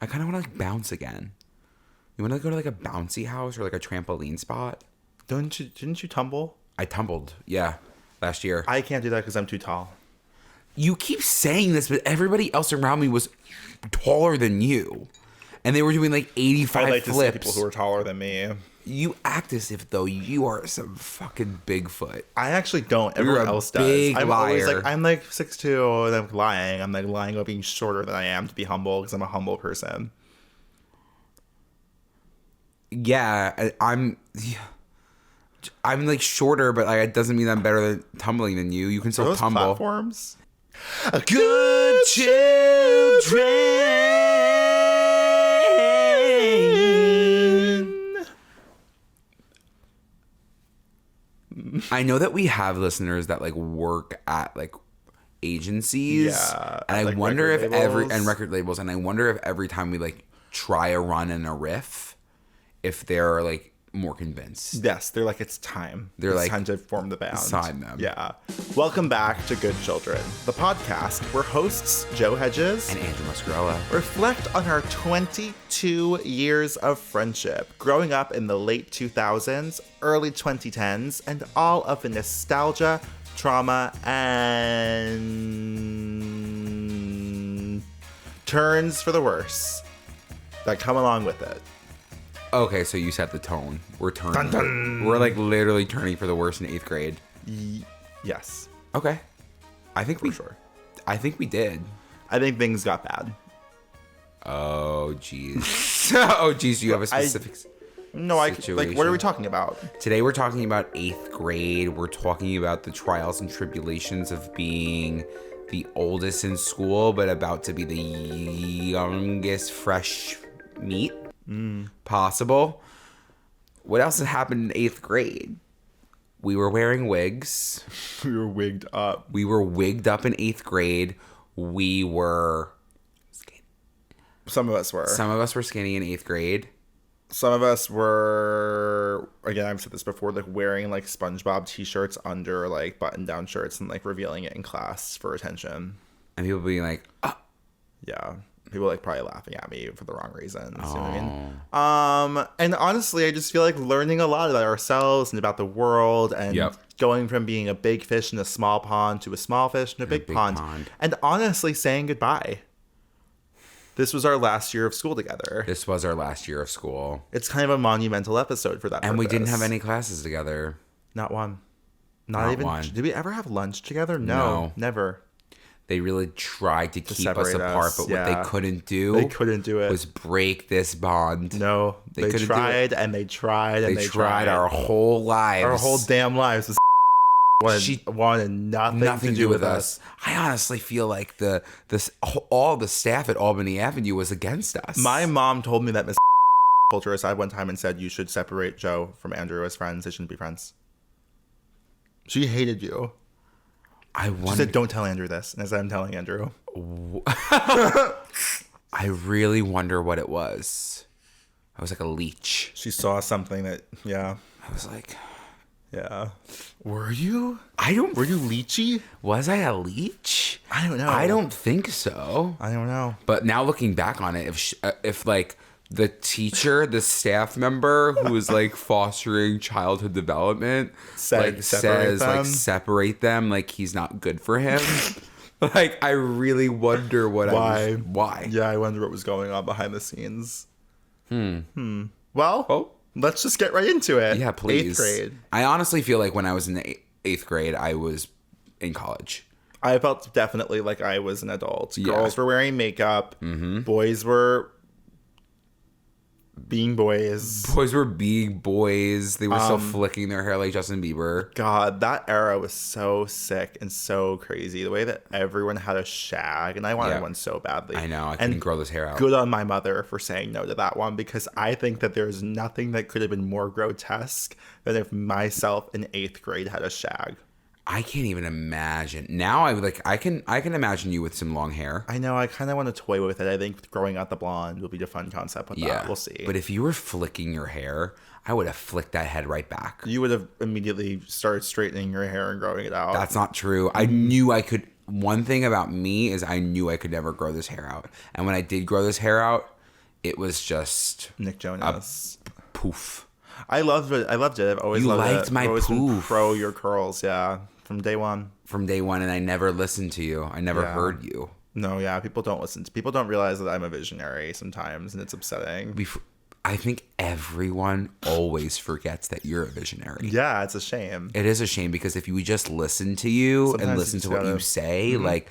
I kind of want to like bounce again. You want to go to like a bouncy house or like a trampoline spot? Didn't you tumble? I tumbled, yeah, last year. I can't do that because I'm too tall. You keep saying this, but everybody else around me was taller than you. And they were doing like 85 I like flips. to see people who are taller than me. You act as if though you are some fucking Bigfoot. I actually don't. Everyone else does. Big I'm liar. always like, I'm like 6'2", and I'm lying. I'm like lying about being shorter than I am to be humble because I'm a humble person. Yeah, I'm like shorter, but like it doesn't mean I'm better than tumbling than you. You can still Are those tumble. platforms? Good children. I know that we have listeners that like work at like agencies. Yeah, And I like wonder if record record labels, and I wonder if every time we like try a run and a riff, if they're like more convinced. Yes, they're like, it's time. They're like, time to form the band. sign them. Yeah. Welcome back to Good Children, the podcast where hosts Joe Hegyes And Andrew Muscarella reflect on our 22 years of friendship, growing up in the late 2000s, early 2010s, and all of the nostalgia, trauma, and turns for the worse that come along with it. Okay, so you set the tone. We're turning. Dun, dun. We're like literally turning for the worst in 8th grade. Yes, Okay, I think for sure. I think we did. I think things got bad. Oh jeez. Oh jeez. Do you have a specific? No, like, what are we talking about? Today we're talking about 8th grade. We're talking about the trials and tribulations of being the oldest in school, but about to be the youngest fresh meat possible. What else had happened in 8th grade? We were wearing wigs. We were wigged up. We were wigged up in 8th grade. We were skinny. Some of us were. Some of us were skinny in 8th grade. Some of us were, again, I've said this before, like wearing like SpongeBob t-shirts under like button-down shirts and like revealing it in class for attention. And people being like, oh. Yeah. People like probably laughing at me for the wrong reasons. You know what I mean? And honestly, I just feel like learning a lot about ourselves and about the world and going from being a big fish in a small pond to a small fish in a big pond. And honestly saying goodbye. This was our last year of school together. This was our last year of school. It's kind of a monumental episode for that And we didn't purpose. have any classes together. Not one. Not even one. Did we ever have lunch together? No. Never. They really tried to keep us separate apart, us, but yeah. what they couldn't do was break this bond. No. They tried and they tried and they tried. Our whole lives. Our whole damn lives. She wanted nothing to do with us. I honestly feel like all the staff at Albany Avenue was against us. My mom told me that Miss pulled her aside one time and said, you should separate Joe from Andrew as friends. They shouldn't be friends. She hated you. She said, don't tell Andrew this. And I said, I'm telling Andrew. I really wonder what it was. I was like a leech. She saw something that, yeah. I was like... Yeah. Were you? Were you leechy? Was I a leech? I don't know. I don't think so. I don't know. But now looking back on it, if like the teacher, the staff member who is like fostering childhood development, says like separate them, like he's not good for him. Like I really wonder why. Yeah, I wonder what was going on behind the scenes. Well, let's just get right into it. Yeah, please. 8th grade. I honestly feel like when I was in the 8th grade, I was in college. I felt definitely like I was an adult. Yeah. Girls were wearing makeup. Mm-hmm. Boys were being boys. Boys were being boys. They were still flicking their hair like Justin Bieber. God, that era was so sick and so crazy. The way that everyone had a shag, and I wanted one so badly. I know. I couldn't grow this hair out. Good on my mother for saying no to that one, because I think that there's nothing that could have been more grotesque than if myself in 8th grade had a shag. I can't even imagine. Now I can imagine you with some long hair. I know. I kind of want to toy with it. I think growing out the blonde will be a fun concept with that. We'll see. But if you were flicking your hair, I would have flicked that head right back. You would have immediately started straightening your hair and growing it out. That's not true. I knew I could. One thing about me is I knew I could never grow this hair out. And when I did grow this hair out, it was just Nick Jonas. poof. I loved it. I've always loved liked it. my I've always been poof. pro your curls, yeah. From day one. From day one, and I never listened to you. I never heard you. No, yeah, people don't realize that I'm a visionary sometimes, and it's upsetting. I think everyone always forgets that you're a visionary. Yeah, it's a shame. It is a shame because if you would just listen to you Sometimes and you listen just to what gotta- you say, like,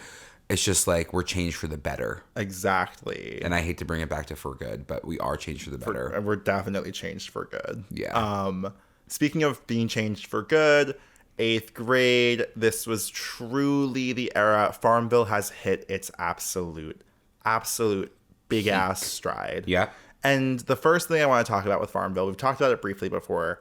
it's just like we're changed for the better. Exactly. And I hate to bring it back to for good, but we are changed for the better. We're definitely changed for good. Yeah. Speaking of being changed for good, 8th grade, this was truly the era. Farmville has hit its absolute big ass stride. Yeah. And the first thing I want to talk about with Farmville, we've talked about it briefly before.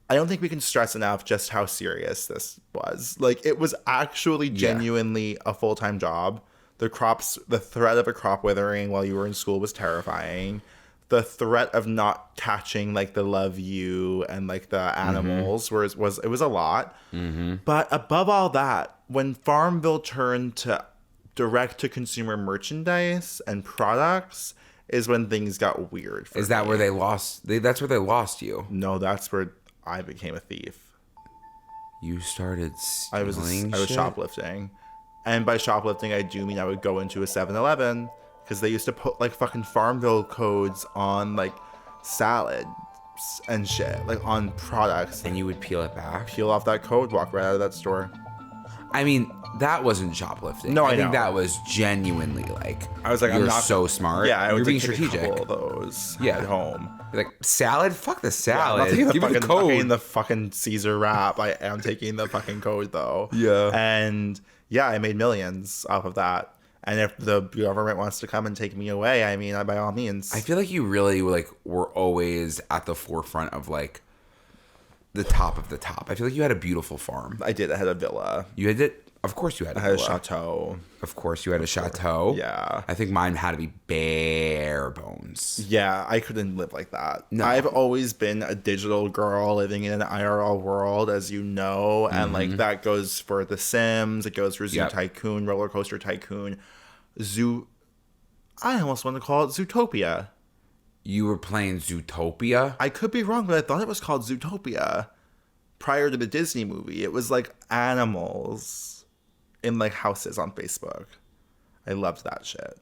I don't think we can stress enough just how serious this was. Like, it was actually genuinely a full-time job. The threat of a crop withering while you were in school was terrifying. The threat of not catching like the love you and like the animals was a lot. But above all that, when Farmville turned to direct to consumer merchandise and products is when things got weird. Is that where they lost? That's where they lost you. No, that's where I became a thief. You started I was shit? shoplifting. And by shoplifting, I do mean I would go into a 7-Eleven because they used to put like fucking Farmville codes on like salads and shit, like on products. And you would peel it back? Peel off that code, walk right out of that store. I mean, that wasn't shoplifting. No, I think know. that was genuinely like, I was like, you're I'm not so smart. Yeah, I you're would being take a strategic. couple of those at home. You're like, salad? Fuck the I'm salad. not taking Give me the code. taking the fucking Caesar wrap. I am taking the fucking code though. Yeah. And yeah, I made millions off of that. And if the government wants to come and take me away, I mean, by all means. I feel like you really like were always at the forefront of like the top of the top. I feel like you had a beautiful farm. I did. I had a villa. You had it. Of course you had. I had a chateau. Of course you had a chateau. Yeah. I think mine had to be bare bones. Yeah, I couldn't live like that. No. I've always been a digital girl living in an IRL world, as you know, and like that goes for The Sims. It goes for Zoo Tycoon, Roller Coaster Tycoon, I almost want to call it Zootopia. You were playing Zootopia? I could be wrong, but I thought it was called Zootopia prior to the Disney movie. It was like animals in like houses on Facebook. I loved that shit.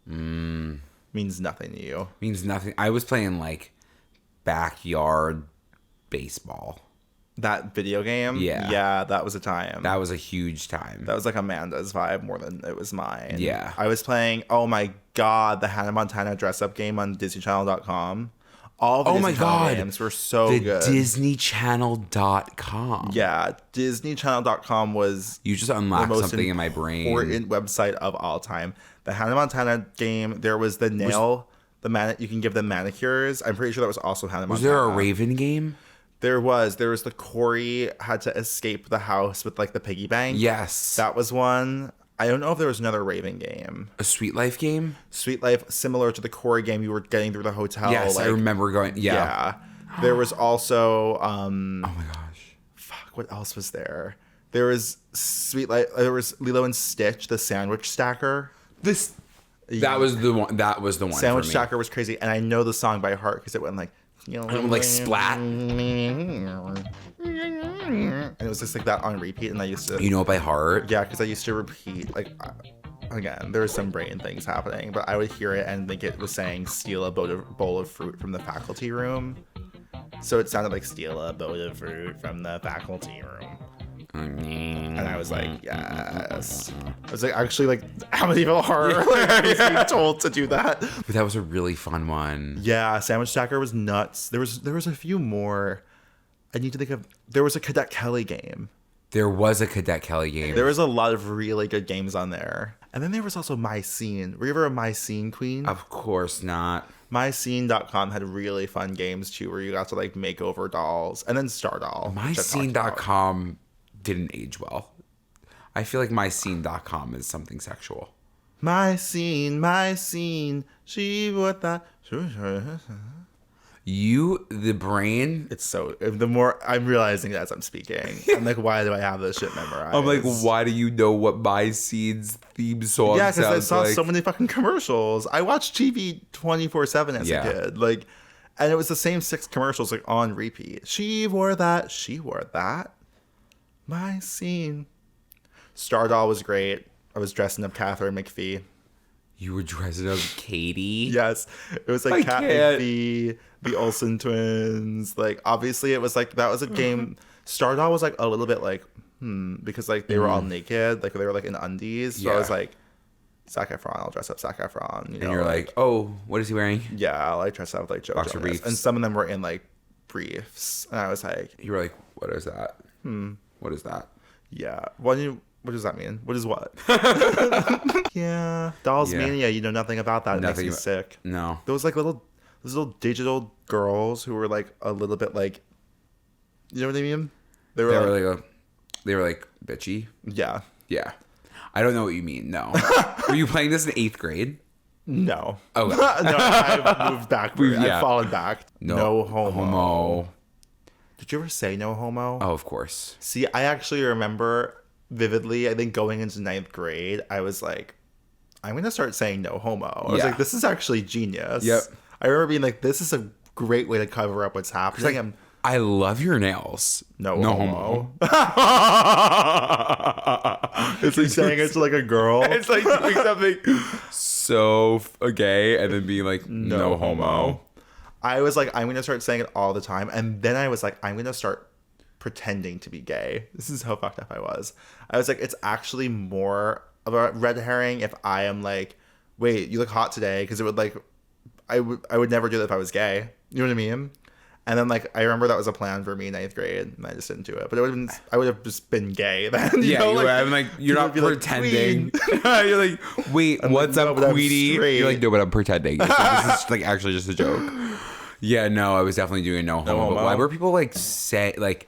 Means nothing to you. Means nothing. I was playing like backyard baseball. That video game? Yeah. Yeah, that was a time. That was a huge time. That was like Amanda's vibe more than it was mine. Yeah. I was playing, oh my God, the Hannah Montana dress-up game on DisneyChannel.com. All the Disney Channel games were so good. DisneyChannel.com. Yeah, DisneyChannel.com was You just unlocked something in my brain. important website of all time. The Hannah Montana game, there was the nail, you can give them manicures. I'm pretty sure that was also Hannah Montana. Was there a Raven game? There was the Corey had to escape the house with like the piggy bank. Yes. That was one. I don't know if there was another Raven game. A Sweet Life game? Sweet Life, similar to the Corey game, you were getting through the hotel. Yes, I remember going. Yeah. There was also Oh my gosh. fuck, what else was there? There was Sweet Life. There was Lilo and Stitch, the sandwich stacker. That was the one. That was the one. Sandwich for me. stacker was crazy, and I know the song by heart because it went like. And it would, like, splat. And it was just like that on repeat, and I used to. You know it by heart? Yeah, because I used to repeat like. Again, there was some brain things happening, but I would hear it and think it was saying "steal a bowl of fruit from the faculty room," so it sounded like "steal a bowl of fruit from the faculty room." And I was like, yes. I was like, actually, like, Amityville Horror. Like, I was being told to do that. But that was a really fun one. Yeah, Sandwich Stacker was nuts. There was a few more. I need to think of. There was a Cadet Kelly game. There was a Cadet Kelly game. There was a lot of really good games on there. And then there was also My Scene. Were you ever a My Scene queen? Of course not. MyScene.com had really fun games too, where you got to like make over dolls, and then Star Doll. MyScene.com didn't age well. I feel like MyScene.com is something sexual. My scene, she what that. The brain. It's so, the more I'm realizing it as I'm speaking, I'm like, why do I have this shit memorized? I'm like, why do you know what my scene's theme song sounds like? Yeah, because I saw so many fucking commercials. I watched TV 24/7 as a kid. Like, and it was the same 6 commercials like on repeat. She wore that. She wore that. My scene. Stardoll was great. I was dressing up Catherine McPhee. You were dressing up Katie? Yes. It was like Cat McPhee, the Olsen twins. Like, obviously, it was like, that was a game. Stardoll was like a little bit like, because like they were all naked. Like, they were like in undies. So I was like, Zac Efron, I'll dress up Zac Efron. You know, and you're like, oh, what is he wearing? Yeah, I'll like dress up like Joe Boxer Jonas. briefs. And some of them were in like briefs. And I was like, you were like, what is that? What is that? Yeah. What does that mean? What is what? Yeah. Dolls Mania, you know nothing about that. It makes me sick. No. Those little digital girls who were like a little bit like, you know what I mean? They were like bitchy. Yeah. Yeah. I don't know what you mean. No. Were you playing this in 8th grade? No. Oh. No, I've moved back. I've fallen back. No homo. Did you ever say no homo? Oh, of course. See, I actually remember vividly, I think going into 9th grade, I was like, I'm going to start saying no homo. I was like, this is actually genius. Yep. I remember being like, this is a great way to cover up what's happening. I love your nails. No homo. It's like saying it to like a girl. It's like doing something so gay and then being like, no homo. I was like, I'm going to start saying it all the time. And then I was like, I'm going to start pretending to be gay. This is how fucked up I was. I was like, it's actually more of a red herring if I am like, wait, you look hot today. Because it would like, I would never do that if I was gay. You know what I mean? And then like, I remember that was a plan for me in 9th grade. And I just didn't do it. But I would have just been gay then. You know, like, you're not pretending. Like, you're like, wait, what's up, Queenie? You're like, no, but I'm pretending. This is like actually just a joke. Yeah, no, I was definitely doing no homo. But why were people like say like,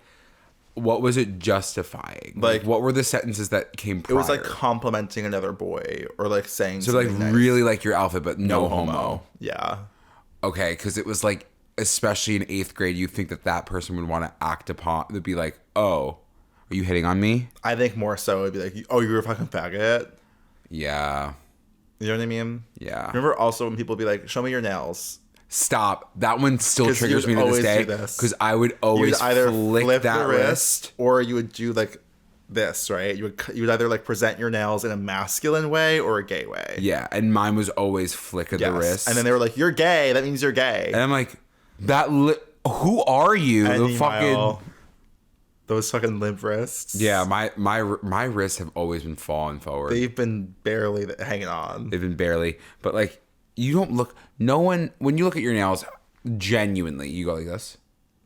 what was it justifying? Like, what were the sentences that came prior? It was like complimenting another boy or like saying so like nice. Really like your outfit, but no homo. Yeah. Okay, because it was like, especially in 8th grade, you think that person would want to act upon, would be like, oh, are you hitting on me? I think more so it'd be like, oh, you're a fucking faggot. Yeah. You know what I mean? Yeah. Remember also when people would be like, show me your nails. Stop. That one still triggers me to this day. Because I would always either flick that wrist. Or you would do like this, right? You would either like present your nails in a masculine way or a gay way. Yeah. And mine was always flick of the wrist. And then they were like, you're gay. That means you're gay. And I'm like, who are you? Those fucking limp wrists. Yeah, my wrists have always been falling forward. They've been barely hanging on. They've been barely. But like, you don't look, no one, when you look at your nails, genuinely, you go like this.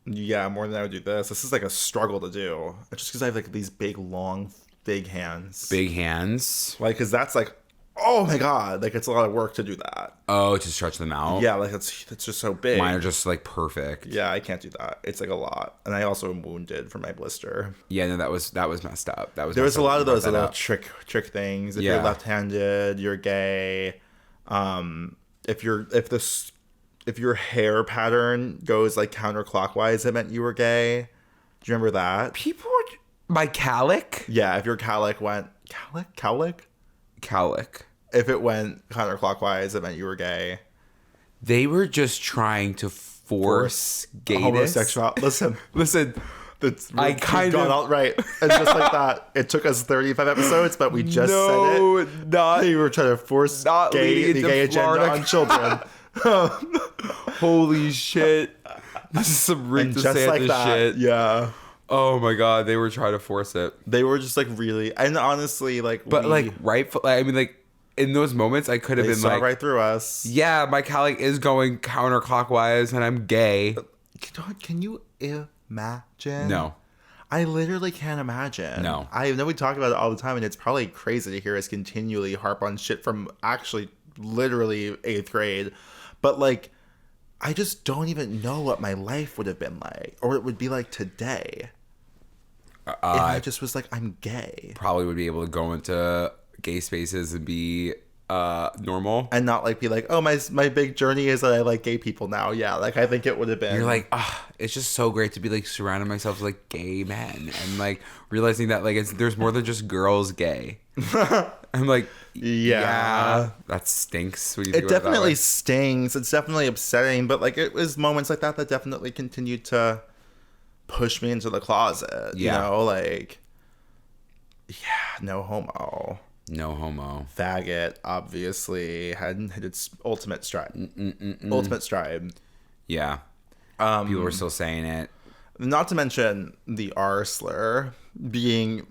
Yeah, more than I would do this. This is like a struggle to do. It's just because I have like these big, long, big hands. Big hands? Like, because that's like, oh my God. Like, it's a lot of work to do that. Oh, to stretch them out? Yeah, like it's just so big. Mine are just like perfect. Yeah, I can't do that. It's like a lot. And I also am wounded from my blister. Yeah, no, that was messed up. There was a lot of those little trick things. If you're left-handed, you're gay. If your hair pattern goes like counterclockwise, it meant you were gay. Do you remember that? People were my calic? Yeah, if your calic went calic. If it went counterclockwise, it meant you were gay. They were just trying to force gayness. Homosexual. Listen. That's I kind of out right, and just like that, it took us 35 episodes, but we just said it. We were trying to force the gay agenda on children. Holy shit! This is some Rick DeSantis shit. Yeah. Oh my God, they were trying to force it. They were just like really, and honestly, like, but like I mean, like in those moments, I could have been like right through us. Yeah, my calic is going counterclockwise, and I'm gay. Can you imagine? No. I literally can't imagine. No. I know we talk about it all the time, and it's probably crazy to hear us continually harp on shit from actually literally 8th grade. But like, I just don't even know what my life would have been like, or it would be like today. If I just was like, I'm gay. Probably would be able to go into gay spaces and be normal. And not like be like, oh, my big journey is that I like gay people now. Yeah, like I think it would have been. You're like, it's just so great to be like surrounding myself with like gay men and like realizing that like there's more than just girls gay. I'm like, yeah, that stinks. It definitely stings. It's definitely upsetting, but like it was moments like that definitely continued to push me into the closet. You know, like, yeah, no homo. No homo. Faggot, obviously, hadn't hit its ultimate stride. Ultimate stride. Yeah. People were still saying it. Not to mention the R slur being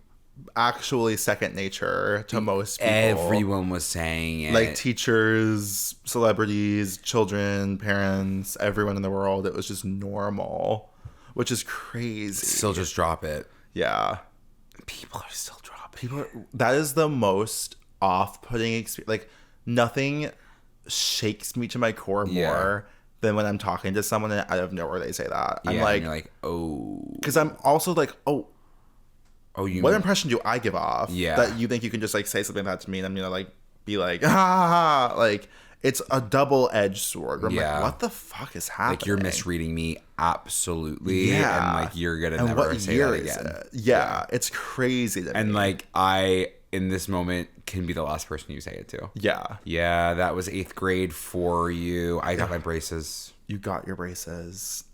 actually second nature to most people. Everyone was saying it. Like teachers, celebrities, children, parents, everyone in the world. It was just normal, which is crazy. Still just drop it. Yeah. People are still dropping. That is the most off-putting experience. Like, nothing shakes me to my core more than when I'm talking to someone and out of nowhere they say that. Yeah, I'm like, and you're like, oh. Because I'm also like, what you impression do I give off? Yeah. That you think you can just like say something like that to me and I'm gonna like be like, ha ha ha. Like, it's a double-edged sword. Where I'm like, what the fuck is happening? Like, you're misreading me absolutely. Yeah. And like, you're gonna and never what say year that is again. it? Yeah, it's crazy to me. And like, I, in this moment, can be the last person you say it to. Yeah. Yeah, that was 8th grade for you. I got my braces. You got your braces.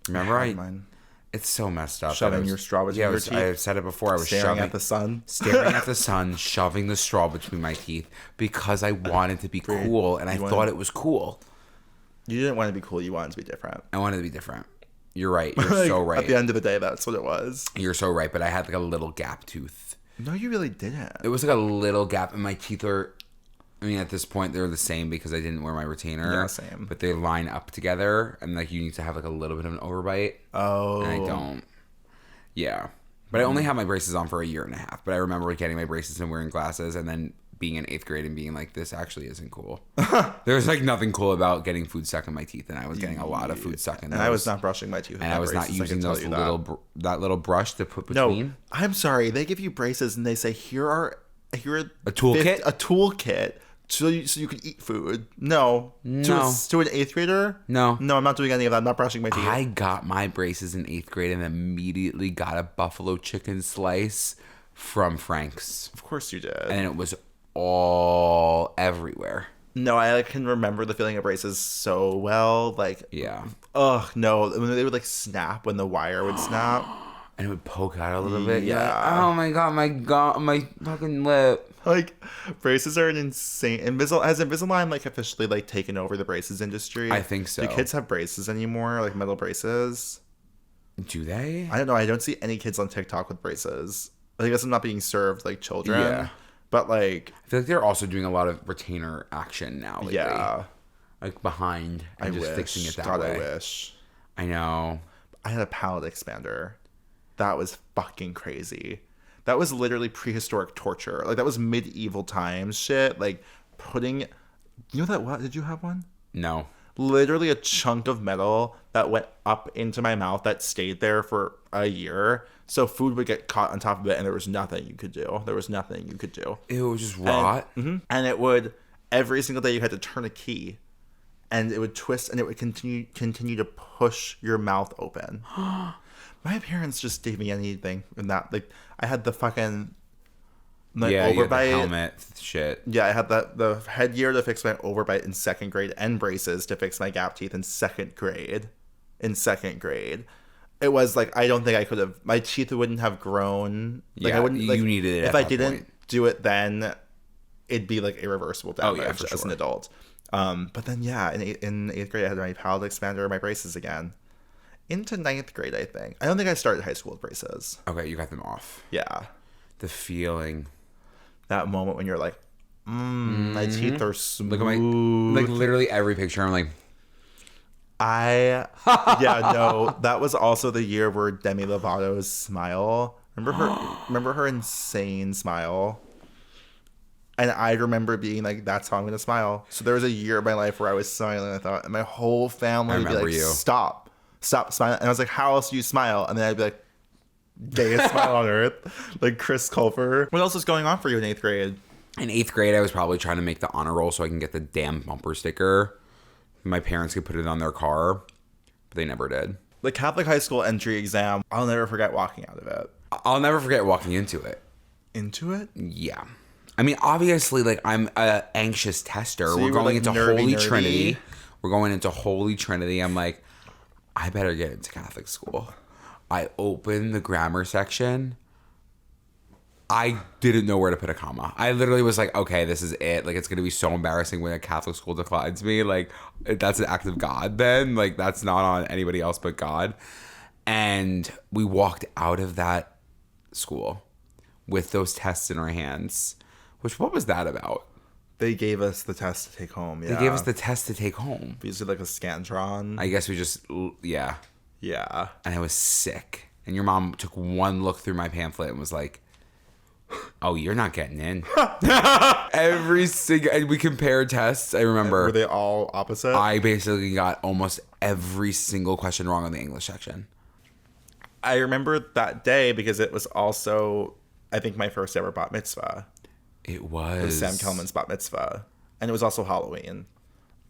Remember mine. It's so messed up. Shoving your straw between your teeth. I've said it before. I was staring at the sun. Staring at the sun, shoving the straw between my teeth because I wanted to be cool and I thought it was cool. You didn't want to be cool. You wanted to be different. I wanted to be different. You're right. You're like, so right. At the end of the day, that's what it was. You're so right. But I had like a little gap tooth. No, you really didn't. It was like a little gap and my teeth are... I mean, at this point, they're the same because I didn't wear my retainer. Yeah, same. But they line up together and like you need to have like a little bit of an overbite. Oh. And I don't. Yeah. But I only had my braces on for a year and a half. But I remember getting my braces and wearing glasses and then being in 8th grade and being like, this actually isn't cool. There was like nothing cool about getting food stuck in my teeth. And I was getting a lot of food stuck in those. And I was not brushing my teeth. And I was not using those that little brush to put between. No, I'm sorry. They give you braces and they say, here are a toolkit? A toolkit. So you can eat food. No. To an 8th grader? No, I'm not doing any of that. I'm not brushing my teeth. I got my braces in 8th grade and immediately got a buffalo chicken slice from Frank's. Of course you did. And it was all everywhere. No, I can remember the feeling of braces so well. Like, yeah. Ugh, no. When they would like snap, when the wire would snap. And it would poke out a little bit. Yeah. Like, oh my fucking lip. Like, braces are an insane... Has Invisalign, like, officially, like, taken over the braces industry? I think so. Do kids have braces anymore? Like, metal braces? Do they? I don't know. I don't see any kids on TikTok with braces. I guess I'm not being served, like, children. Yeah. But, like... I feel like they're also doing a lot of retainer action now lately. Yeah. Like, behind and just fixing it that way. I wish. I know. I had a palate expander. That was fucking crazy. That was literally prehistoric torture. Like, that was medieval times shit. Like, putting... You know that what? Did you have one? No. Literally a chunk of metal that went up into my mouth that stayed there for a year. So food would get caught on top of it, and there was nothing you could do. It was just rot? And it would... Every single day you had to turn a key. And it would twist, and it would continue to push your mouth open. My parents just gave me anything in that. Like, I had the fucking overbite. The helmet shit. Yeah, I had the headgear to fix my overbite in 2nd grade and braces to fix my gap teeth in 2nd grade. It was like, I don't think I could have. My teeth wouldn't have grown. Like, yeah, I wouldn't. Like, you needed it. If I didn't do it then, it'd be like irreversible damage as an adult. But then in 8th grade I had my palate expander, my braces again. Into 9th grade, I think. I don't think I started high school with braces. Okay, you got them off. Yeah. The feeling. That moment when you're like, my teeth are smooth. Look at my, like, literally every picture, I'm like... That was also the year where Demi Lovato's smile. Remember her insane smile? And I remember being like, that's how I'm going to smile. So there was a year of my life where I was smiling, I thought, and my whole family would be like, stop smiling. And I was like, how else do you smile? And then I'd be like, gayest smile on earth. Like Chris Colfer. What else is going on for you in 8th grade? In 8th grade, I was probably trying to make the honor roll so I can get the damn bumper sticker. My parents could put it on their car, but they never did. The Catholic high school entry exam, I'll never forget walking out of it. I'll never forget walking into it. Into it? Yeah. I mean, obviously, like, I'm an anxious tester. So we're going like into nerdy. Holy Trinity. We're going into Holy Trinity. I'm like, I better get into Catholic school. I opened the grammar section. I didn't know where to put a comma. I literally was like, okay, this is it. Like, it's going to be so embarrassing when a Catholic school declines me. Like, that's an act of God then. Like, that's not on anybody else but God. And we walked out of that school with those tests in our hands. Which, what was that about? They gave us the test to take home, yeah. They gave us the test to take home. We used to like a Scantron. I guess we just, yeah. Yeah. And I was sick. And your mom took one look through my pamphlet and was like, oh, you're not getting in. Every single, and we compared tests. I remember. Were they all opposite? I basically got almost every single question wrong on the English section. I remember that day because it was also, I think, my first ever bat mitzvah. It was. It was Sam Kelman's bat mitzvah. And it was also Halloween.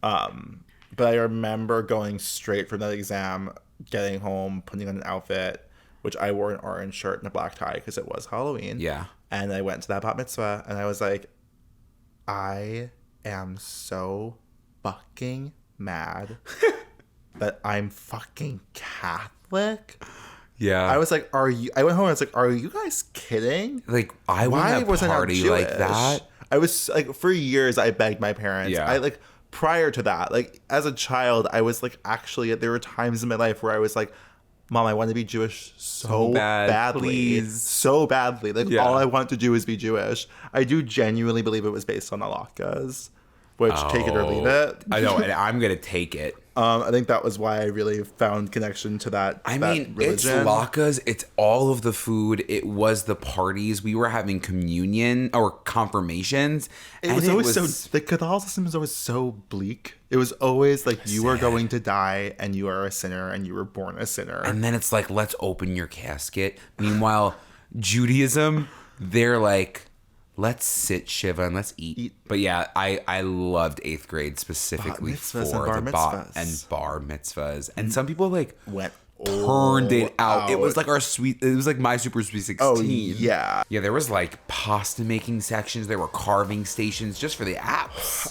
But I remember going straight from that exam, getting home, putting on an outfit, which I wore an orange shirt and a black tie because it was Halloween. Yeah. And I went to that bat mitzvah and I was like, I am so fucking mad that I'm fucking Catholic. Yeah. I was like, I went home and I was like, are you guys kidding? Like, I went to a party like that. I was like, for years, I begged my parents. Yeah. Prior to that, like, as a child, I was like, actually, there were times in my life where I was like, Mom, I want to be Jewish so badly. Please. So badly. Like, Yeah. all I want to do is be Jewish. I do genuinely believe it was based on halakhas, which take it or leave it. I know, and I'm going to take it. I think that was why I really found connection to that. I that mean, religion. it's latkes, it's all of the food, it was the parties, we were having communion or confirmations. It was always so, the Catholicism was always so bleak. It was always like, you are going to die and you are a sinner and you were born a sinner. And then it's like, let's open your casket. Meanwhile, Judaism, they're like, let's sit Shiva and let's eat. But yeah, I loved 8th grade specifically for the bat and bar mitzvahs. And some people like went turned it out. It was like it was like my Super Sweet 16. Oh, yeah. Yeah, there was like pasta making sections. There were carving stations just for the apps.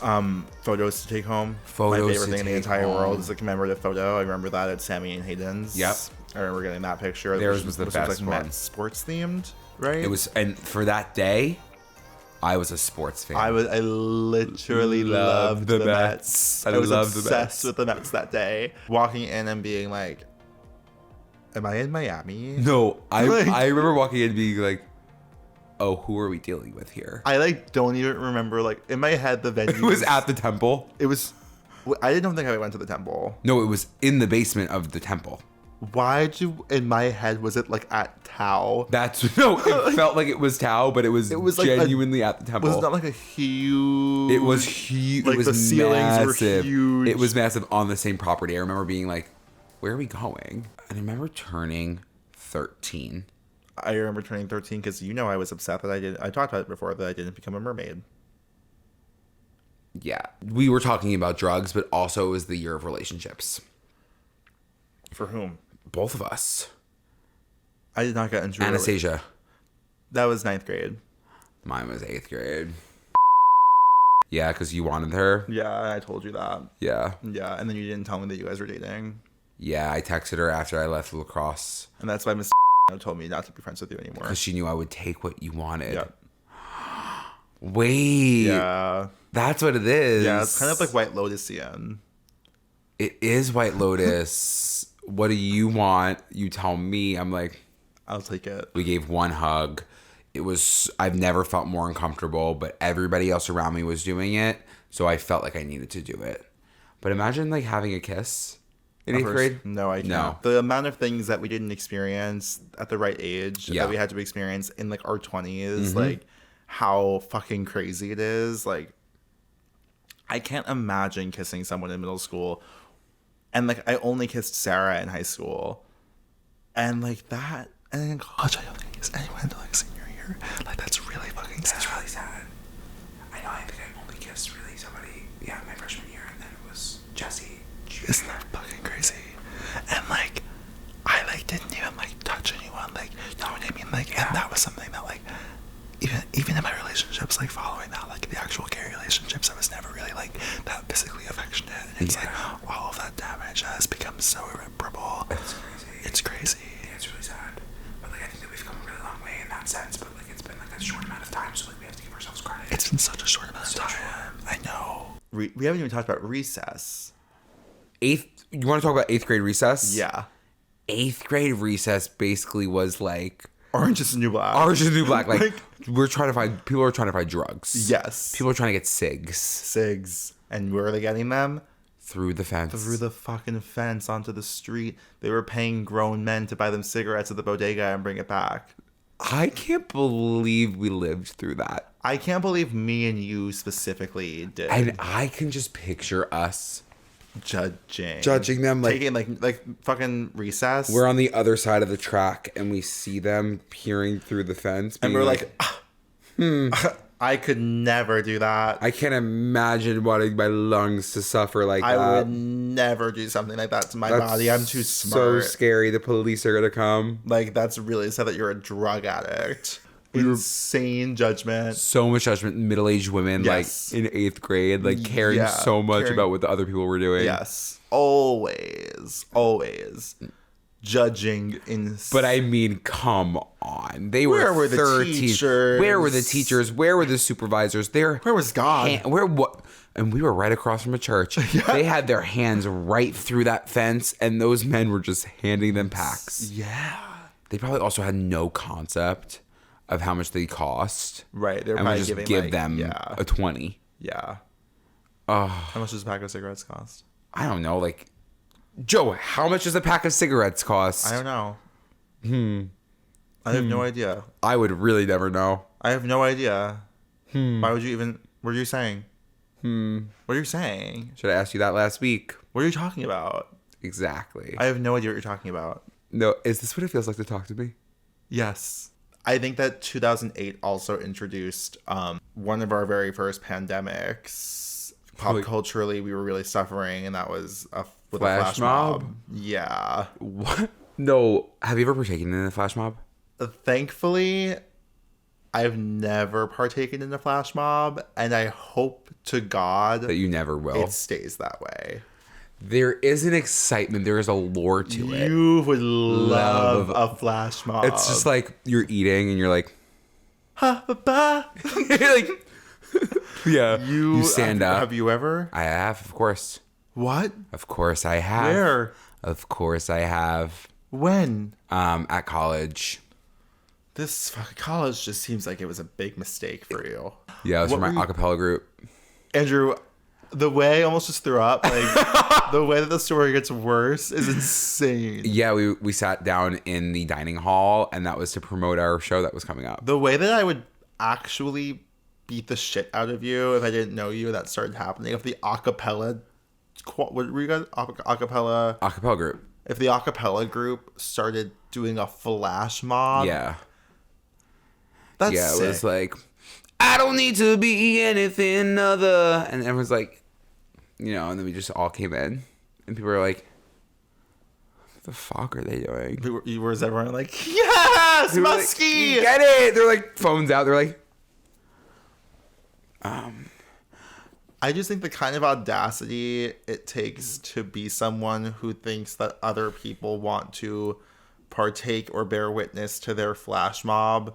Photos to take home. Photos My favorite to thing in the take entire home. world is a commemorative photo. I remember that at Sammy and Hayden's. Yep. I remember getting that picture. Theirs was the best like one. Mets sports themed, right? It was, and for that day, I was a sports fan. I literally loved the Mets. I was loved the obsessed Mets. with the Mets that day. Walking in and being like, am I in Miami? No, I remember walking in and being like, oh, who are we dealing with here? I don't even remember, in my head the venue It was at the temple. It was, I didn't think I went to the temple. No, it was in the basement of the temple. In my head, was it at Tao? It felt like it was Tao, but it was genuinely at the temple. Was it not like a huge? It was huge. Like it was the ceilings were huge. It was massive on the same property. I remember being like, where are we going? And I remember turning 13. I remember turning 13 because I was upset that I talked about it before, that I didn't become a mermaid. Yeah. We were talking about drugs, but also it was the year of relationships. For whom? Both of us. I did not get into Anastasia. That was 9th grade. Mine was 8th grade. Yeah, because you wanted her. Yeah, I told you that. Yeah. Yeah, and then you didn't tell me that you guys were dating. Yeah, I texted her after I left lacrosse. And that's why Miss told me not to be friends with you anymore. Because she knew I would take what you wanted. Yeah. Wait. Yeah. That's what it is. Yeah, it's kind of like White Lotusian. It is White Lotus. What do you want? You tell me. I'm like, I'll take it. We gave one hug. I've never felt more uncomfortable, but everybody else around me was doing it, so I felt like I needed to do it. But imagine having a kiss in 8th grade. No, I can't. No. The amount of things that we didn't experience at the right age that we had to experience in our 20s, how fucking crazy it is. I can't imagine kissing someone in middle school. And I only kissed Sarah in high school. And that, and then in college I don't think I kissed anyone until senior year. That's really fucking sad. That's really sad. Jesse. Isn't that fucking crazy? And like, I like didn't even like touch anyone, like, you know what I mean? Like, and that was something that like, even in my relationships, like following that, like the actual gay relationships, I was never really like that physically affectionate. And it's like all of that damage has become so irreparable. It's crazy. It's crazy. Yeah, it's really sad. But like, I think that we've come a really long way in that sense. But like, it's been like a short amount of time, so like we have to give ourselves credit. It's been such a short amount of time. I know. We haven't even talked about recess. You want to talk about 8th grade recess? Yeah. 8th grade recess basically was like Orange is the New Black. Orange is the New Black. Like, people are trying to find drugs. Yes. People are trying to get cigs. Cigs. And where are they getting them? Through the fence. Through the fucking fence onto the street. They were paying grown men to buy them cigarettes at the bodega and bring it back. I can't believe we lived through that. I can't believe me and you specifically did. And I can just picture us judging them, like taking like fucking recess. We're on the other side of the track and we see them peering through the fence, and we're like I could never do that. I can't imagine wanting my lungs to suffer like that. I would never do something like that to my body. I'm too smart. So scary. The police are gonna come. Like, that's really sad that you're a drug addict. Insane judgment. So much judgment. Middle-aged women, yes. like in 8th grade, like caring so much about what the other people were doing. Yes, always judging. But I mean, come on. Where were the teachers? Where were the teachers? Where were the supervisors? Where was God? And we were right across from a church. Yeah. They had their hands right through that fence, and those men were just handing them packs. Yeah. They probably also had no concept of how much they cost. Right. They're and probably we just giving give them a 20. Yeah. Oh. How much does a pack of cigarettes cost? I don't know. Like, Joe, how much does a pack of cigarettes cost? I don't know. I have no idea. I would really never know. I have no idea. Why would you even... What are you saying? What are you saying? Should I ask you that last week? What are you talking about? Exactly. I have no idea what you're talking about. No, is this what it feels like to talk to me? Yes. I think that 2008 also introduced one of our very first pandemics. Pop culturally, we were really suffering, and that was a flash mob. Yeah. What? No. Have you ever partaken in a flash mob? Thankfully, I've never partaken in a flash mob, and I hope to God that you never will. It stays that way. There is an excitement. There is a lore to it. You would love a flash mob. It's just like you're eating and you're like, ha, ba, ba. Like, yeah. You stand up. Have you ever? I have, of course. What? Of course I have. Where? Of course I have. When? At college. This fucking college just seems like it was a big mistake for you. Yeah, it was for my acapella group. Andrew, the way I almost just threw up, like the way that the story gets worse is insane. Yeah, we sat down in the dining hall, and that was to promote our show that was coming up. The way that I would actually beat the shit out of you if I didn't know you, that started happening. If the acapella, what were you guys? Acapella group. If the acapella group started doing a flash mob. Yeah. That's sick. It was like, I don't need to be anything other. And everyone's like, you know, and then we just all came in. And people were like, what the fuck are they doing? Was everyone like, yes, Muskie! Like, you get it! They're like, phones out. They're like, I just think the kind of audacity it takes to be someone who thinks that other people want to partake or bear witness to their flash mob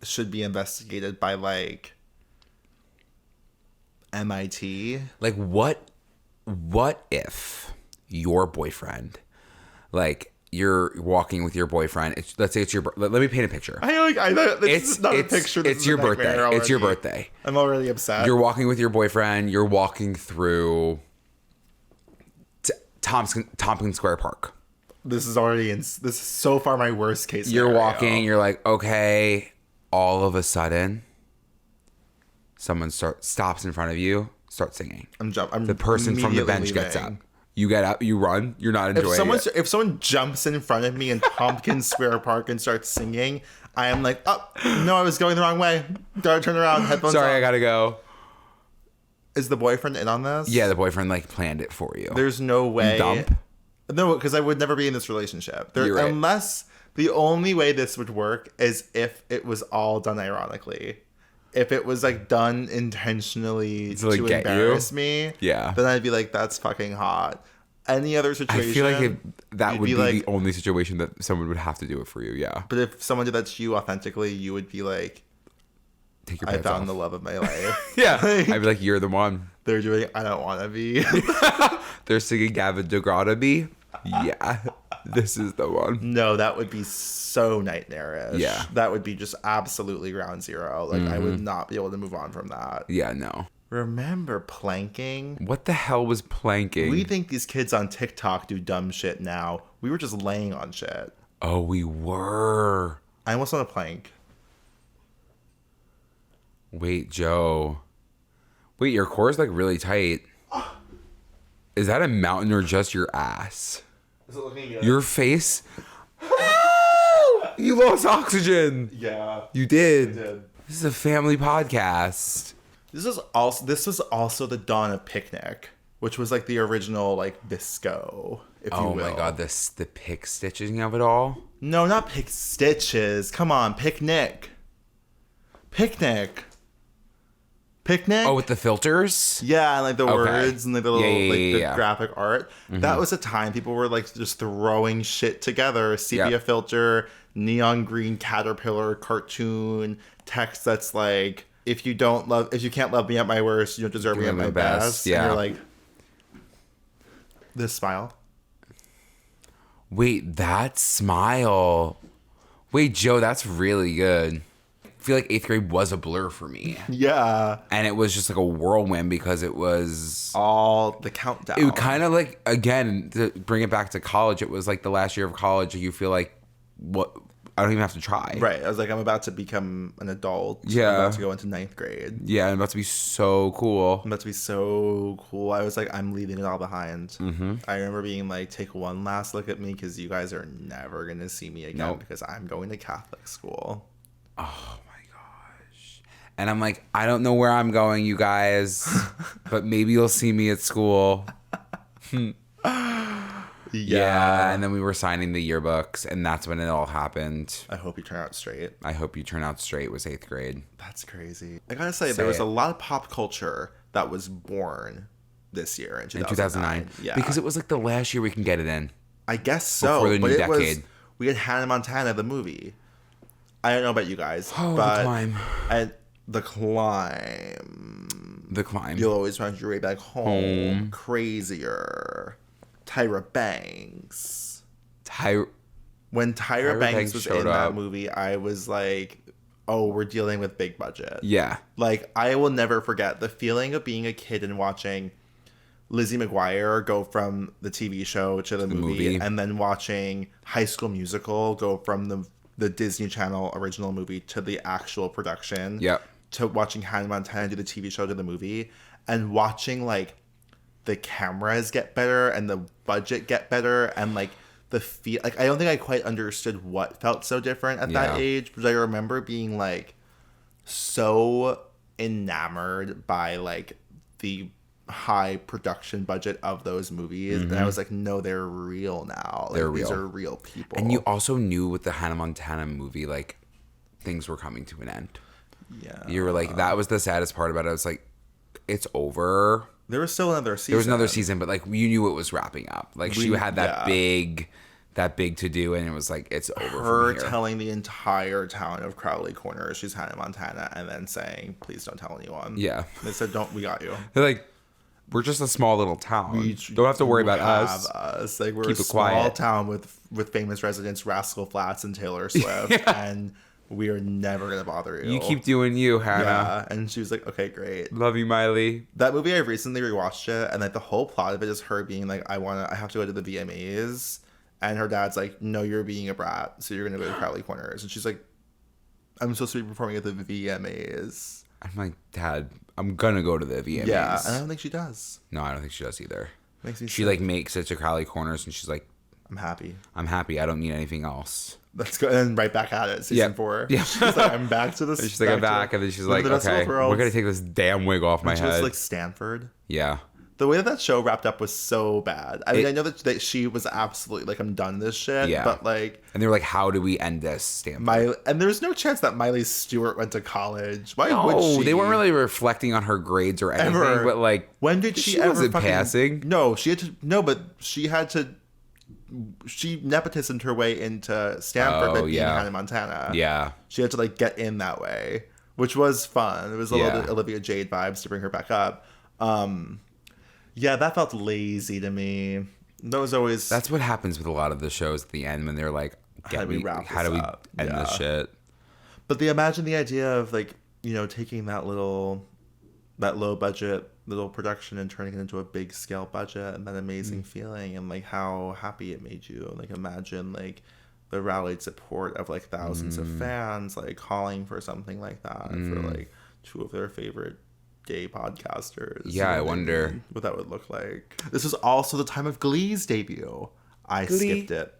should be investigated by, like, MIT. Like, what if your boyfriend, like, you're walking with your boyfriend, let's say it's your, let me paint a picture. It's not a picture. It's your birthday. Already. It's your birthday. I'm already upset. You're walking with your boyfriend. You're walking through Tompkins Square Park. This is so far my worst case scenario. You're walking. You're like, okay. All of a sudden, someone stops in front of you, starts singing. The person from the bench gets up. You get up, you run. You're not enjoying it. If someone jumps in front of me in Tompkins Square Park and starts singing, I am like, oh, no, I was going the wrong way. Gotta turn around. Headphones Sorry, on. I gotta go. Is the boyfriend in on this? Yeah, the boyfriend like planned it for you. There's no way. Dump? No, because I would never be in this relationship. You're right. Unless the only way this would work is if it was all done ironically. If it was like done intentionally to embarrass me, yeah, then I'd be like, that's fucking hot. Any other situation, I feel like that would be like, the only situation that someone would have to do it for you. Yeah. But if someone did that to you authentically, you would be like, take your I found off. the love of my life. Yeah. I'd be like, you're the one. They're doing I don't want to be. They're singing Gavin DeGrada be. Yeah. This is the one. No, that would be so nightmarish. Yeah. That would be just absolutely ground zero. Like, I would not be able to move on from that. Yeah, no. Remember planking? What the hell was planking? We think these kids on TikTok do dumb shit now. We were just laying on shit. Oh, we were. I almost want to plank. Wait, Joe. Wait, your core's like really tight. Is that a mountain or just your ass? Is it looking good? Your face? You lost oxygen. Yeah. You did. I did. This is a family podcast. This was also the dawn of Picnik, which was like the original like Visco, if you will. Oh my god, the pick stitching of it all? No, not pick stitches. Come on, Picnik. Picnik. Picnic? Oh, with the filters? Yeah, and like the words and like the little the graphic art. Mm-hmm. That was a time people were like just throwing shit together. Sepia filter, neon green caterpillar cartoon, text that's like, if you can't love me at my worst, you don't deserve me at my best. Yeah. And you're like, this smile. Wait, that smile. Wait, Joe, that's really good. I feel like 8th grade was a blur for me. Yeah. And it was just like a whirlwind because it was all the countdown. It was kind of like, again, to bring it back to college, it was like the last year of college. You feel like, what? I don't even have to try. Right. I was like, I'm about to become an adult. Yeah. I'm about to go into 9th grade. Yeah, I'm about to be so cool. I'm about to be so cool. I was like, I'm leaving it all behind. Mm-hmm. I remember being like, take one last look at me because you guys are never going to see me again because I'm going to Catholic school. Oh, my gosh. And I'm like, I don't know where I'm going, you guys, but maybe you'll see me at school. Yeah, and then we were signing the yearbooks, and that's when it all happened. I hope you turn out straight. I hope you turn out straight was 8th grade. That's crazy. I gotta say, there was a lot of pop culture that was born this year in 2009. Yeah, because it was like the last year we can get it in. I guess so. Before the new decade. We had Hannah Montana, the movie. I don't know about you guys, but The Climb. The Climb. You'll always find your way back home. Crazier. Tyra Banks. When Tyra Banks was in that movie, I was like, oh, we're dealing with big budget. Yeah. Like, I will never forget the feeling of being a kid and watching Lizzie McGuire go from the TV show to the movie, and then watching High School Musical go from the Disney Channel original movie to the actual production. Yep. To watching Hannah Montana do the TV show to the movie, and watching like the cameras get better and the budget get better and like the feel. Like, I don't think I quite understood what felt so different at that age, but I remember being like so enamored by like the high production budget of those movies, and I was like, no, they're real now. Like, they're real. These are real people. And you also knew with the Hannah Montana movie, like, things were coming to an end. Yeah. You were like, that was the saddest part about it. I was like, it's over. There was still another season. There was another season, but like, you knew it was wrapping up. Like, she had that big to do, and it was like, it's over. Her telling the entire town of Crowley Corners she's Hannah Montana, and then saying, please don't tell anyone. Yeah. They said, we got you. They're like, we're just a small little town. We don't have to worry about us. Like, we're a small town with famous residents, Rascal Flatts and Taylor Swift, and we are never gonna bother you. You keep doing you, Hannah. Yeah, and she was like, okay, great. Love you, Miley. That movie, I recently rewatched it, and like the whole plot of it is her being like, I have to go to the VMAs, and her dad's like, no, you're being a brat, so you're gonna go to Crowley Corners, and she's like, I'm supposed to be performing at the VMAs. I'm like, Dad, I'm gonna go to the VMAs. Yeah, and I don't think she does. No, I don't think she does either. Makes me she like makes it to Crowley Corners, and she's like, I'm happy. I'm happy. I don't need anything else. Let's go. And right back at it. Season 4. Yeah. She's like, I'm back to this. She's like, I'm back. And then she's like, okay, we're going to take this damn wig off my head. She was like Stanford. Yeah. The way that show wrapped up was so bad. I mean, I know that she was absolutely like, I'm done this shit. Yeah. But like, and they were like, how do we end this, Stanford? And there's no chance that Miley Stewart went to college. Why would she? They weren't really reflecting on her grades or anything. Ever. But like, when did she ever wasn't passing? No, she had to. No, but she had to. She nepotismed her way into Stanford, but being Hannah Montana. Yeah. She had to like get in that way, which was fun. It was a little bit Olivia Jade vibes to bring her back up. Yeah, that felt lazy to me. That was always... That's what happens with a lot of the shows at the end when they're like, how do we end this shit? But imagine the idea of like, you know, taking that low budget little production and turning it into a big scale budget and that amazing feeling and like how happy it made you. Like imagine like the rallied support of like thousands of fans like calling for something like that for like two of their favorite gay podcasters. Yeah, I wonder what that would look like. This was also the time of Glee's debut. I skipped it.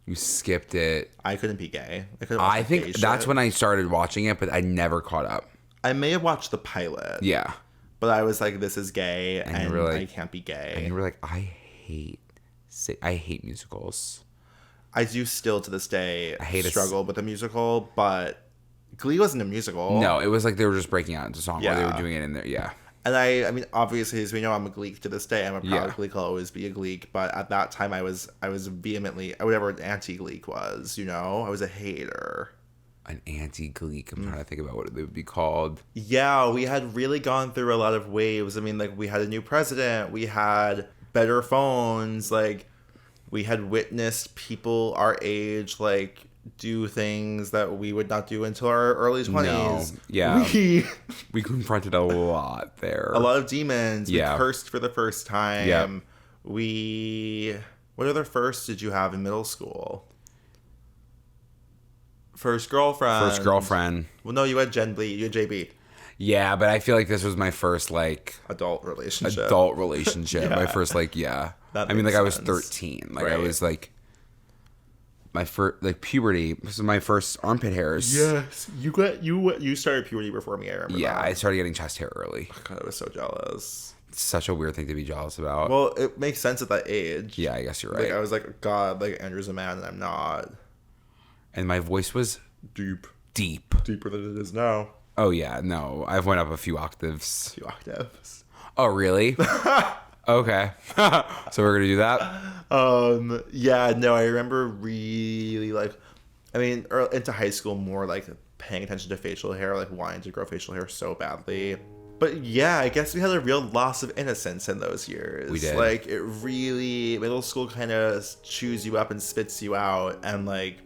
You skipped it. I couldn't be gay. I think that's when I started watching it, but I never caught up. I may have watched the pilot. Yeah. But I was like, this is gay and like, I can't be gay. And you were like, I hate musicals. I do still to this day struggle with a musical, but Glee wasn't a musical. No, it was like they were just breaking out into song or they were doing it in there. Yeah. And I mean, obviously, as we know, I'm a Gleek to this day. I'm a proud Gleek. I'll always be a Gleek. But at that time, I was vehemently, whatever an anti-Gleek was, you know? I was a hater. An anti-Gleek. I'm trying to think about what it would be called. Yeah, we had really gone through a lot of waves. I mean, like, we had a new president. We had better phones. Like, we had witnessed people our age, like, do things that we would not do until our early 20s. No. Yeah. We confronted a lot there. A lot of demons. We cursed for the first time. Yeah. What other firsts did you have in middle school? First girlfriend. Well, no, you had Jen B. You had JB. Yeah, but I feel like this was my first, like... Adult relationship. My first, like, I mean, like, I was 13. Like, I was, like... My first, like, puberty. This is my first armpit hairs. Yes. You started puberty before me, I remember that. I started getting chest hair early. Oh, God, I was so jealous. It's such a weird thing to be jealous about. Well, it makes sense at that age. Yeah, I guess you're right. Like, I was like, God, like, Andrew's a man and I'm not. And my voice was deep. Deeper than it is now. Oh, yeah. No, I've went up a few octaves. Oh, really? Okay. So we're going to do that? Yeah, no, I remember really, like, I mean, into high school, more, like, paying attention to facial hair, like, wanting to grow facial hair so badly. But, yeah, I guess we had a real loss of innocence in those years. We did. Like, it really, middle school kind of chews you up and spits you out, and, like,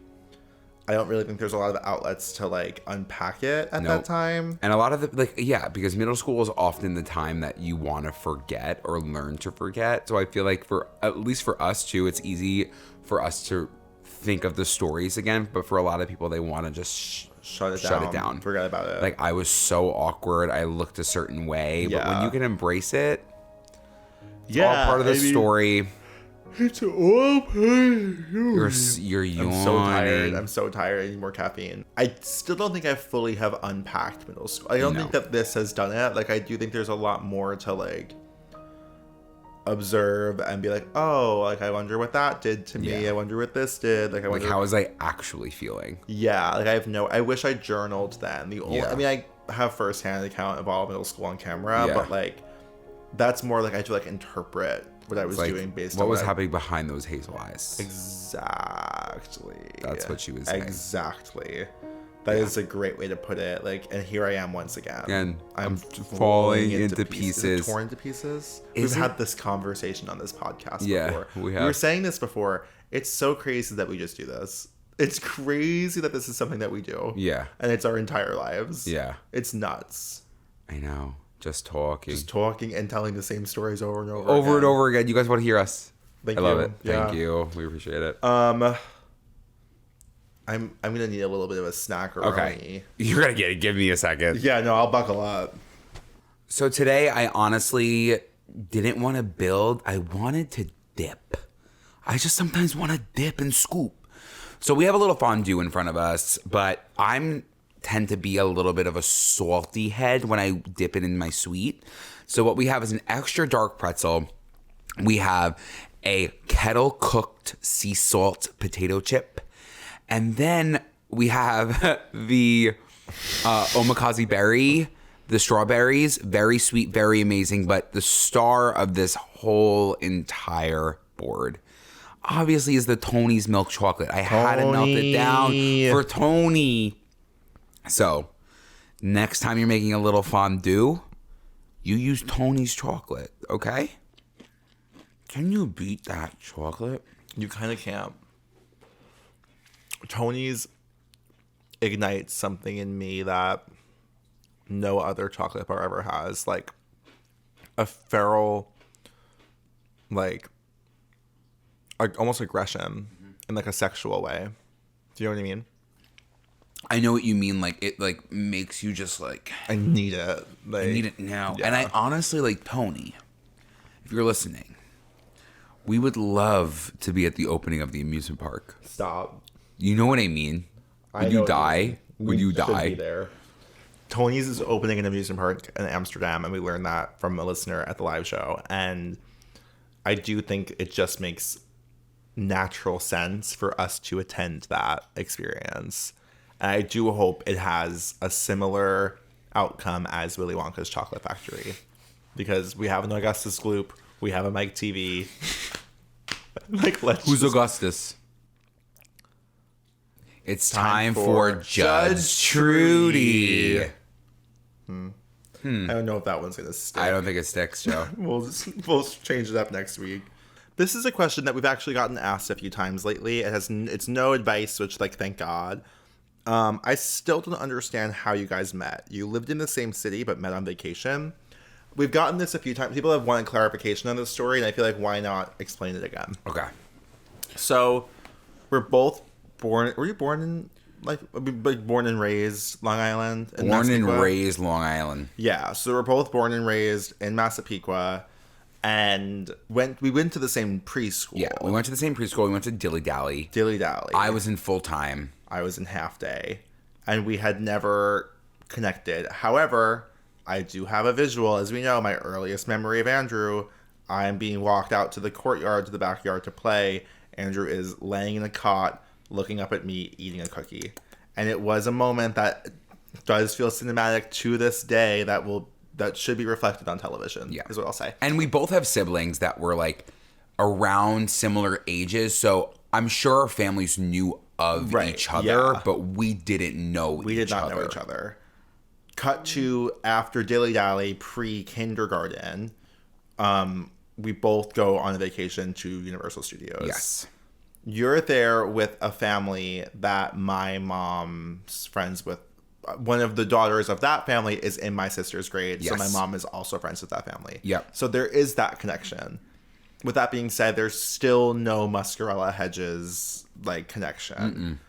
I don't really think there's a lot of outlets to, like, unpack it at that time. And a lot of the, like, because middle school is often the time that you want to forget or learn to forget. So I feel like at least for us too, it's easy for us to think of the stories again. But for a lot of people, they want to just shut it down. Forget about it. Like, I was so awkward. I looked a certain way. Yeah. But when you can embrace it, it's all part of the story. It's all part. You're yawning. I'm so tired. I need more caffeine. I still don't think I fully have unpacked middle school. I don't think that this has done it. Like, I do think there's a lot more to, like, observe and be like, oh, like, I wonder what that did to me. I wonder what this did. Like, I wonder, how was I actually feeling? Yeah, like, I wish I journaled then. I mean, I have firsthand account of all middle school on camera, but, like, that's more like I do, like, interpret what I was doing based on what was happening behind those hazel eyes. Exactly. That's what she was saying. Exactly. That is a great way to put it. Like, and here I am once again. I'm falling into pieces. Is it torn to pieces? We've had this conversation on this podcast before. We have. We were saying this before. It's so crazy that we just do this. It's crazy that this is something that we do. Yeah. And it's our entire lives. Yeah. It's nuts. I know. Just talking and telling the same stories over and over and over again. You guys want to hear us? I love it. Yeah. Thank you. We appreciate it. I'm gonna need a little bit of a snack or okay. You're gonna give me a second. Yeah, no, I'll buckle up. So today I honestly didn't want to build. I wanted to dip. I just sometimes want to dip and scoop. So we have a little fondue in front of us, but I'm tend to be a little bit of a salty head when I dip it in my sweet. So what we have is an extra dark pretzel. We have a kettle cooked sea salt potato chip. And then we have the omakase berry, the strawberries, very sweet, very amazing, but the star of this whole entire board obviously is the Tony's milk chocolate. I had to melt it down for Tony. So, next time you're making a little fondue, you use Tony's chocolate, okay? Can you beat that chocolate? You kind of can't. Tony's ignites something in me that no other chocolate bar ever has. Like, a feral, like almost aggression in like a sexual way. Do you know what I mean? I know what you mean. Like, it like makes you just like, I need it. Like, I need it now. Yeah. And I honestly, like, Tony, if you're listening, we would love to be at the opening of the amusement park. Stop. You know what I mean? Would you die? Would you die? Be there. Tony's is opening an amusement park in Amsterdam, and we learned that from a listener at the live show. And I do think it just makes natural sense for us to attend that experience. And I do hope it has a similar outcome as Willy Wonka's Chocolate Factory, because we have an Augustus Gloop, we have a Mike TV. Like, who's Augustus? It's time for Judge Trudy. I don't know if that one's gonna stick. I don't think it sticks, Joe. We'll change it up next week. This is a question that we've actually gotten asked a few times lately. It's no advice, which, like, thank God. I still don't understand how you guys met. You lived in the same city but met on vacation. We've gotten this a few times. People have wanted clarification on this story, and I feel like, why not explain it again? Okay. So, we're both born. Were you born in born and raised Long Island? Born and raised Long Island. Yeah. So we're both born and raised in Massapequa, and we went to the same preschool. Yeah, we went to the same preschool. We went to Dilly Dally. Dilly Dally. I was in full time. I was in half day, and we had never connected. However, I do have a visual. As we know, my earliest memory of Andrew, I'm being walked out to the courtyard, to the backyard to play. Andrew is laying in a cot, looking up at me, eating a cookie. And it was a moment that does feel cinematic to this day that should be reflected on television, is what I'll say. And we both have siblings that were, like, around similar ages, so I'm sure our families knew of each other, but we didn't know each other. We did not know each other. Cut to after Dilly Dally, pre-kindergarten, we both go on a vacation to Universal Studios. Yes. You're there with a family that my mom's friends with. One of the daughters of that family is in my sister's grade, so my mom is also friends with that family. Yep. So there is that connection. With that being said, there's still no Muscarella Hegyes, like, connection.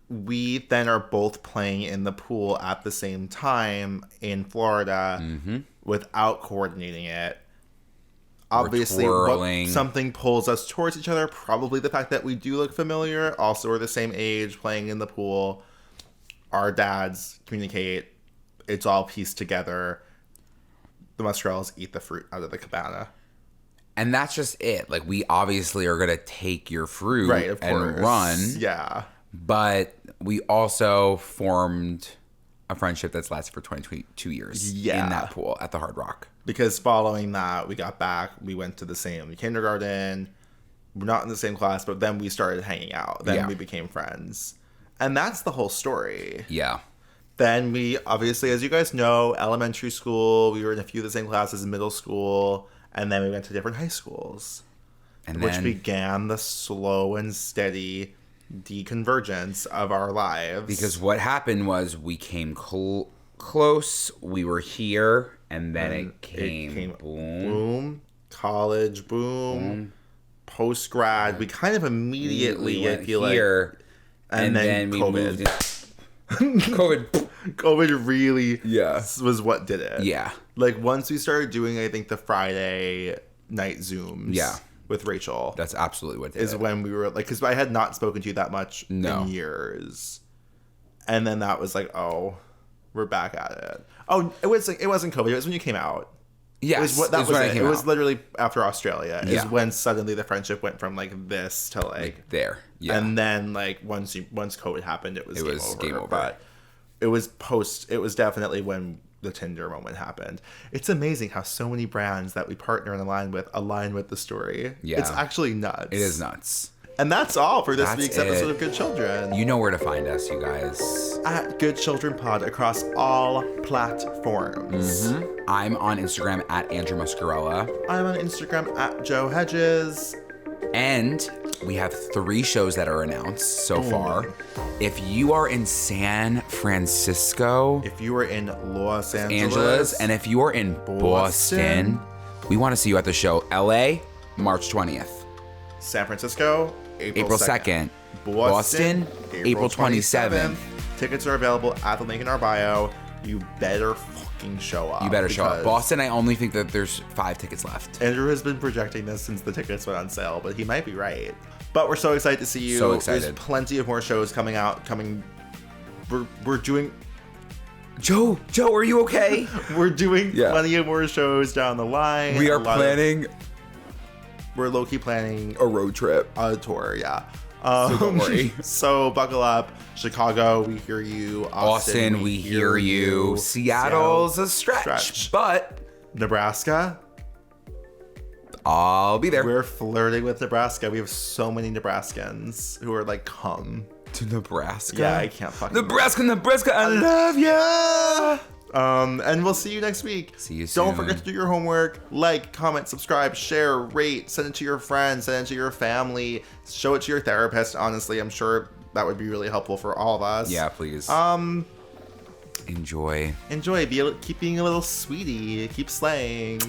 We then are both playing in the pool at the same time in Florida without coordinating it. Obviously, something pulls us towards each other. Probably the fact that we do look familiar. Also, we're the same age, playing in the pool. Our dads communicate. It's all pieced together. The Muscarellas eat the fruit out of the cabana. And that's just it. Like, we obviously are going to take your fruit and run. Yeah. But we also formed a friendship that's lasted for 22 years in that pool at the Hard Rock. Because following that, we got back. We went to the same kindergarten. We're not in the same class, but then we started hanging out. Then we became friends. And that's the whole story. Yeah. Then we, obviously, as you guys know, elementary school, we were in a few of the same classes in middle school. And then we went to different high schools. Which began the slow and steady deconvergence of our lives. Because what happened was we came close, we were here, and then it came boom. College, boom. Post-grad, we kind of immediately, I feel here, like... And then we COVID. moved COVID really was what did it. Yeah. Like, once we started doing, I think, the Friday night Zooms. Yeah. with Rachel. That's absolutely what it is. Is when we were like, because I had not spoken to you that much in years. And then that was like, oh, we're back at it. Oh, it wasn't COVID. It was when you came out. Yes, it was literally after Australia. Is when suddenly the friendship went from like this to like there. Yeah. And then like once COVID happened, it was game over. But it was definitely when the Tinder moment happened. It's amazing how so many brands that we partner and align with the story. Yeah. It's actually nuts. It is nuts. And that's all for this week's episode of Good Children. You know where to find us, you guys. At Good Children Pod across all platforms. Mm-hmm. I'm on Instagram at Andrew Muscarella. I'm on Instagram at Joe Hegyes. And we have 3 shows that are announced so far. If you are in San Francisco. If you are in Los Angeles. And if you are in Boston, we want to see you at the show. LA, March 20th. San Francisco, April 2nd. Boston, April 27th. Tickets are available at the link in our bio. You better fucking show up. You better show up. Boston, I only think that there's 5 tickets left. Doru has been projecting this since the tickets went on sale, but he might be right. But we're so excited to see you. So excited. There's plenty of more shows coming out. We're doing... Joe, are you okay? We're doing plenty of more shows down the line. We are planning... We're low-key planning a road trip. A tour, yeah. So don't worry. So buckle up. Chicago, we hear you. Austin, we hear you. Seattle's a stretch. But Nebraska, I'll be there. We're flirting with Nebraska. We have so many Nebraskans who are like, come to Nebraska. Yeah, I can't fucking Nebraska, I love ya. And we'll see you next week. See you soon. Don't forget to do your homework. Like, comment, subscribe, share, rate, send it to your friends, send it to your family, show it to your therapist. Honestly, I'm sure that would be really helpful for all of us. Yeah, please. Enjoy. Keep being a little sweetie. Keep slaying.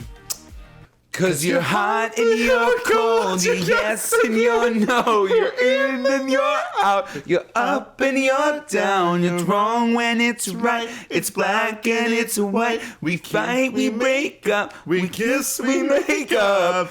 'Cause you're hot and you're cold, you're yes and you're no, you're in and you're out, you're up and you're down, you're wrong when it's right, it's black and it's white, we fight, we break up, we kiss, we make up.